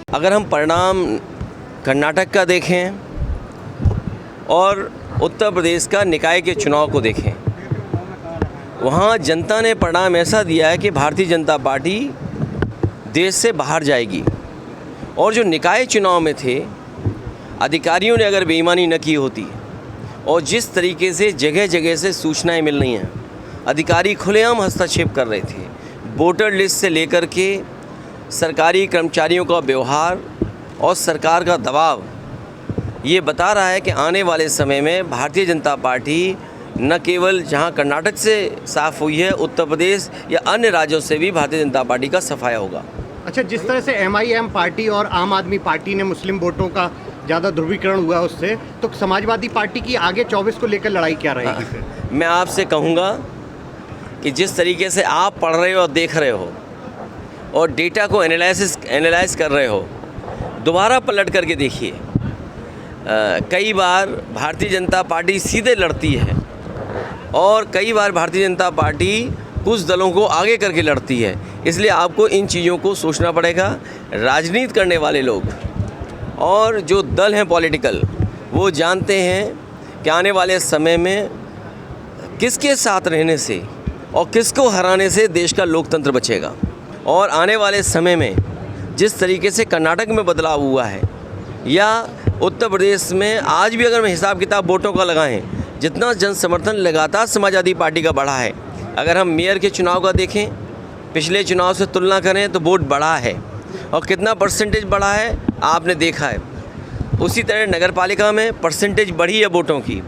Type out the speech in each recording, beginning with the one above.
अगर हम परिणाम कर्नाटक का देखें और उत्तर प्रदेश का निकाय के चुनाव को देखें, वहाँ जनता ने परिणाम ऐसा दिया है कि भारतीय जनता पार्टी देश से बाहर जाएगी। और जो निकाय चुनाव में थे, अधिकारियों ने अगर बेईमानी न की होती और जिस तरीके से जगह जगह से सूचनाएं मिल रही हैं, अधिकारी खुलेआम हस्तक्षेप कर रहे थे। वोटर लिस्ट से लेकर के सरकारी कर्मचारियों का व्यवहार और सरकार का दबाव ये बता रहा है कि आने वाले समय में भारतीय जनता पार्टी न केवल जहां कर्नाटक से साफ़ हुई है, उत्तर प्रदेश या अन्य राज्यों से भी भारतीय जनता पार्टी का सफाया होगा। अच्छा, जिस तरह से MIM पार्टी और आम आदमी पार्टी ने मुस्लिम वोटों का ज़्यादा ध्रुवीकरण हुआ उससे, तो समाजवादी पार्टी की आगे 24 को लेकर लड़ाई क्या रहेगी फिर? मैं आपसे कहूँगा कि जिस तरीके से आप पढ़ रहे हो और देख रहे हो और डेटा को एनालाइज कर रहे हो, दोबारा पलट करके देखिए। कई बार भारतीय जनता पार्टी सीधे लड़ती है और कई बार भारतीय जनता पार्टी कुछ दलों को आगे करके लड़ती है। इसलिए आपको इन चीज़ों को सोचना पड़ेगा। राजनीति करने वाले लोग और जो दल हैं पॉलिटिकल, वो जानते हैं कि आने वाले समय में किसके साथ रहने से और किसको हराने से देश का लोकतंत्र बचेगा। और आने वाले समय में जिस तरीके से कर्नाटक में बदलाव हुआ है या उत्तर प्रदेश में आज भी अगर मैं हिसाब किताब वोटों का लगाएं, जितना जन समर्थन लगातार समाजवादी पार्टी का बढ़ा है। अगर हम मेयर के चुनाव का देखें, पिछले चुनाव से तुलना करें तो वोट बढ़ा है और कितना परसेंटेज बढ़ा है आपने देखा है। उसी तरह नगर पालिका में परसेंटेज बढ़ी है वोटों की,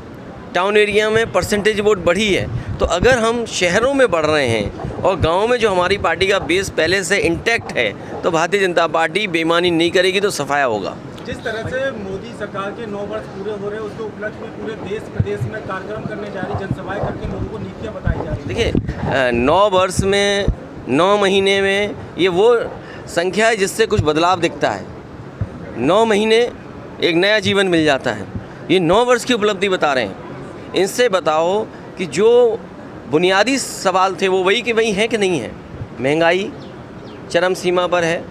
टाउन एरिया में परसेंटेज वोट बढ़ी है। तो अगर हम शहरों में बढ़ रहे हैं और गाँव में जो हमारी पार्टी का बेस पहले से इंटैक्ट है, तो भारतीय जनता पार्टी बेईमानी नहीं करेगी, तो सफाया होगा। जिस तरह से मोदी सरकार के 9 वर्ष पूरे हो रहे हैं, उसके उपलक्ष्य में पूरे देश प्रदेश में कार्यक्रम करने जा रही, जनसभाएं करके लोगों को नीतियां बताई जा रही। देखिए, 9 वर्ष में 9 महीने में ये वो संख्या है जिससे कुछ बदलाव दिखता है। 9 महीने एक नया जीवन मिल जाता है। ये 9 वर्ष की उपलब्धि बता रहे हैं। इनसे बताओ कि जो बुनियादी सवाल थे वो वही कि वही है कि नहीं है। महंगाई चरम सीमा पर है,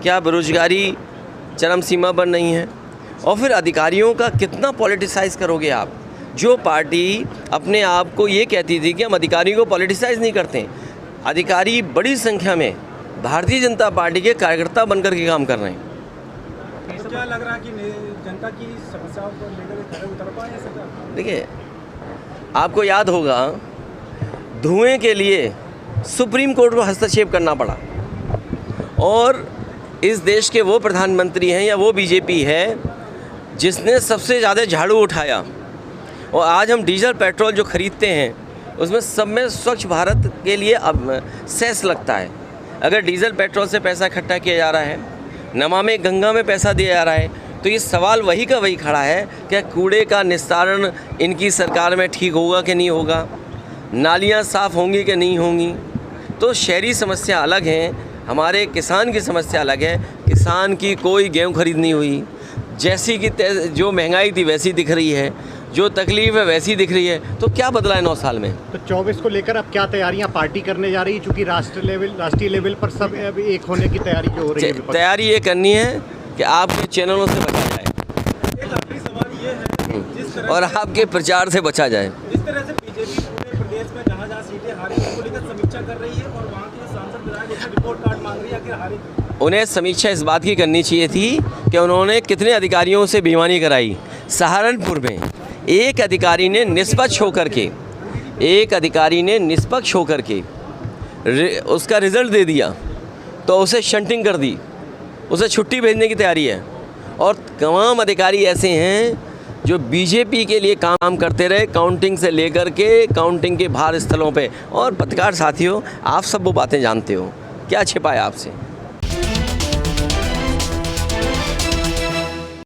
क्या बेरोजगारी चरम सीमा पर नहीं है? और फिर अधिकारियों का कितना पॉलिटिसाइज करोगे आप? जो पार्टी अपने आप को ये कहती थी कि हम अधिकारियों को पॉलिटिसाइज नहीं करते, अधिकारी बड़ी संख्या में भारतीय जनता पार्टी के कार्यकर्ता बनकर के काम कर रहे हैं। तो क्या लग रहा है कि जनता की समस्याओं को लेकर खड़े उतर पाए सरकार? देखिए, आपको याद होगा धुएं के लिए सुप्रीम कोर्ट को हस्तक्षेप करना पड़ा और इस देश के वो प्रधानमंत्री हैं या वो बीजेपी है जिसने सबसे ज़्यादा झाड़ू उठाया। और आज हम डीजल पेट्रोल जो ख़रीदते हैं उसमें सब में स्वच्छ भारत के लिए अब सेस लगता है। अगर डीजल पेट्रोल से पैसा इकट्ठा किया जा रहा है, नमामि गंगा में पैसा दिया जा रहा है, तो ये सवाल वही का वही खड़ा है कि कूड़े का निस्तारण इनकी सरकार में ठीक होगा कि नहीं होगा, नालियाँ साफ़ होंगी कि नहीं होंगी। तो शहरी समस्या अलग हैं, हमारे किसान की समस्या अलग है। किसान की कोई गेहूँ खरीद नहीं हुई, जैसी की जो महंगाई थी वैसी दिख रही है, जो तकलीफ़ है वैसी दिख रही है। तो क्या बदला है 9 साल में? तो 24 को लेकर अब क्या तैयारियां पार्टी करने जा रही है? चूँकि राष्ट्रीय लेवल पर सब अब एक होने की तैयारी जो हो रही है, तैयारी ये करनी है कि आपके चैनलों से बचा जाए और आपके प्रचार से बचा जाए। जिस तरह से बीजेपी पूरे प्रदेश में जहाँ सीटें हारी उसको लेकर समीक्षा कर रही है और वहाँ के सांसद विधायक उसमें रिपोर्ट कार्ड मांग रही है कि हारी। उन्हें समीक्षा इस बात की करनी चाहिए थी कि उन्होंने कितने अधिकारियों से बेईमानी कराई। सहारनपुर में एक अधिकारी ने निष्पक्ष होकर के उसका रिज़ल्ट दे दिया, तो उसे शंटिंग कर दी, उसे छुट्टी भेजने की तैयारी है। और तमाम अधिकारी ऐसे हैं जो बीजेपी के लिए काम करते रहे, काउंटिंग से लेकर के काउंटिंग के बाहर स्थलों पे। और पत्रकार साथियों, आप सब वो बातें जानते हो, क्या छिपाया आपसे।